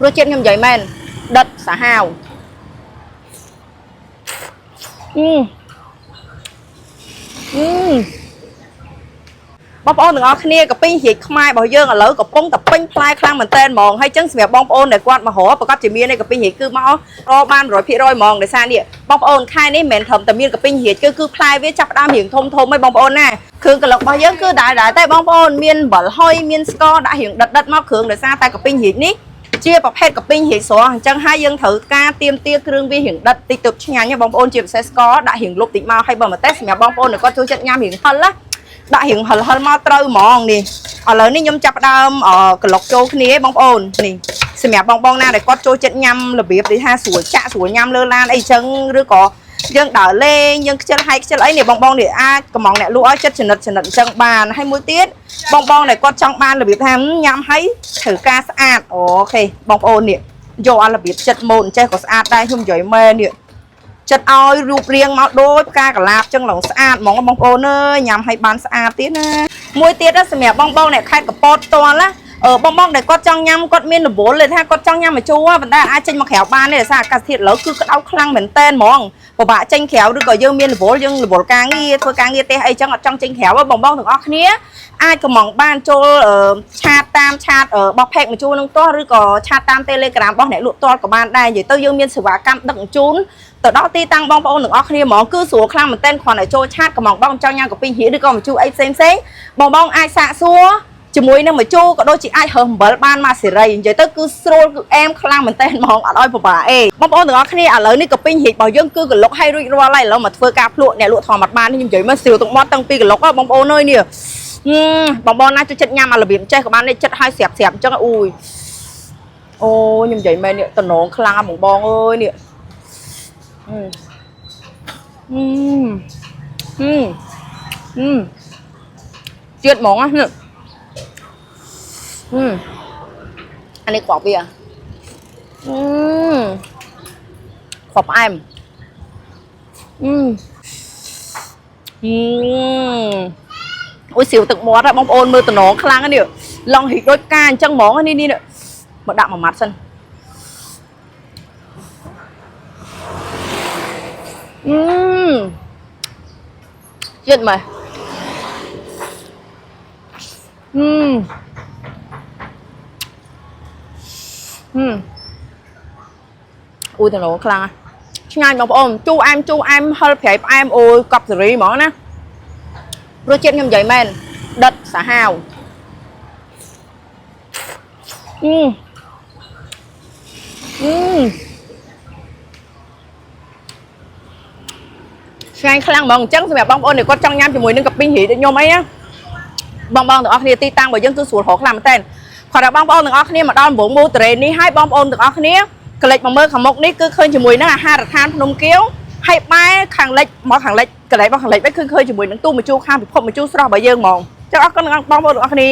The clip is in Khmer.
รสเจ็ดยำใหญ่แม่นดัดสาหาวបងប្អូនទាំងអស់គ្នាក៏ពេញរៀបខ្មែររបស់យើងឥឡូវកំពុងតែពេញផ្លែខ្លាំងមែនតើហ្មងហើយចឹងសម្រាប់បងប្អូនដែលគាត់មករកប្រកាសជាមានឯកពេញរៀបគឺមករកបាន100%ហ្មងដោយសារនេះបងប្អូនខែនេះមិនមែនត្រឹមតែមានកពេញរៀបគឺផ្លែវាចាប់ផ្ដើមរៀងធំៗហើយបងប្អូនណាគ្រឿងកន្លុករបស់យើងគឺដែរតែបងប្អូនមានអំបិលហុយមានស្ករដាក់រៀងដិតមកគ្រឿងដោយសារតែកពេញរៀបនេះជាប្រភេទកពេញរៀបស្រស់អញ្ចឹងហើយយើងត្រូវការទៀមទាគ្រឿងវារៀងដិតតិចទៅឆ្ងាញ់ណាបងប្អូនជាពិសេសស្ករដាក់រៀងលុបតិចមកហើយបើមកតេស្តសម្រាប់បងប្អូនដែលគាត់ចូលចិត្តញ៉ាំរៀងហិលណាដាក់រៀងហិលមកត្រូវហ្មងនេះឥឡូវនេះខ្ញុំចាប់ផ្ដើមកន្លុកចូលគ្នាបងប្អូននេះសម្រាប់បងណាដែលគាត់ចូលចិត្តញ៉ាំរបៀបនេះថាស្រួលចាក់ស្រួលញ៉ាំលើឡានអីចឹងឬក៏យើងដើរលេងយើងខ្ជិលហើយខ្ជិលអីនេះបងនេះអាចកំងអ្នកលក់ឲ្យចិត្តចំណិតអញ្ចឹងបានហើយមួយទៀតបងដែលគាត់ចង់បានរបៀបថាញ៉ាំហើយត្រូវការស្អាតអូខេបងប្អូននេះយកអារបៀបចិត្តម៉ូនចេះក៏ស្អាតដែរខ្ញុំនិយាយមែននេះចិត្តឲ្យរូបរាងមកដូចផ្កាកលាបចឹងឡងស្អាតហ្មងបងប្អូនអើយញ៉ាំឲ្យបានស្អាតទៀតណាមួយទៀតសម្រាប់បងអ្នកខេត្តកពតផ្ទាល់ណាបងដែលគាត់ចង់ញ៉ាំគាត់មានរវល់ថាគាត់ចង់ញ៉ាំម្ជូរប៉ុន្តែអាចចេញមកក្រៅបានទេដោយសារអាកាសធាតុឥឡូវគឺក្តៅខ្លាំងមែនតែនហ្មងពិបាកចេញក្រៅឬក៏យើងមានរវល់យើងរវល់ការងារធ្វើការងារផ្ទះអីចឹងអត់ចង់ចេញក្រៅបងទាំងអស់គ្នាអាចកំងបានចូលឆាតតាមឆាតរបស់ផេកម្ជូរនឹងទាស់ឬក៏ឆាតតាម Telegram របស់អ្នកលក់ទាល់ក៏បានដែរនិយាយទៅយើងមានសេវាកម្មដឹកជញ្ជូនទៅដល់ទីតាំងបងប្អូនទាំងអស់គ្នាហ្មងគឺស្រួលខ្លាំងមែនទែនគ្រាន់តែចូលឆាតកំងបងចង់ញ៉ាំកាពីហៀឬក៏ម្ជូរអីផ្សេងបងអាចសាកសួរជាមួយនឹងម្ជូរក៏ដូចជាអាចរើសអំបិលបានមកសេរីនិយាយទៅគឺស្រួលគឺអែមខ្លាំងមែនតើហ្មងអត់ឲ្យពិបាកអីបងប្អូនទាំងអស់គ្នាឥឡូវនេះក៏ពេញរីករបស់យើងគឺកន្លុកឲ្យរួចរាល់ហើយឥឡូវមកធ្វើការភ្លក់អ្នកលក់ធម្មតាបានខ្ញុំនិយាយមកស្រាវទាំងមាត់តាំងពីកន្លុកបងប្អូនអើយនេះបងណាចូលចិត្តញ៉ាំអារបៀបចេះក៏បាននេះចិត្តឲ្យស្រាប់អញ្ចឹងអូយអូខ្ញុំនិយាយមែននេះតំណងខ្លាំងបងអើយនេះជាតិហ្មងណាอันนี้กรอบវាกรอบផ្អែមអូយសៀវទឹកមាត់បងប្អូនមើលតំណងខ្លាំងនេះឡងរីកដូចការអញ្ចឹងហ្មងនេះមកដាក់មួយម៉ាត់សិនជាតិមើលអូយតំណងខ្លាំងឆ្ងាញ់បងប្អូនជូរអែមហិលប្រៃផ្អែមអូយកប់សេរីហ្មងណារសជាតិខ្ញុំនិយាយមែនដិតសាហាវឆ្ងាញ់ខ្លាំងហ្មងអញ្ចឹងសម្រាប់បងប្អូនដែលគាត់ចង់ញ៉ាំជាមួយនឹងកាពីរីដូចខ្ញុំអីណាបងទាំងអស់គ្នាទីតាំងរបស់យើងគឺស្រួលរកខ្លាំងមែនតើគាត់ថាបងប្អូនទាំងអស់គ្នាមកដល់វងមូត្រេននេះហើយបងប្អូនទាំងអស់គ្នាក្លេចមកមើលខាងមុខនេះគឺឃើញជាមួយនឹងអាហារដ្ឋានភ្នំកៀវហើយបែរខាងលិចមកខាងលិចកន្លែងរបស់ខាងលិចវិញគឺឃើញជាមួយនឹងទូម្ជូរខាងពិភពម្ជូរស្រស់របស់យើងហ្មងចឹងអរគុណបងប្អូនទាំងអស់គ្នា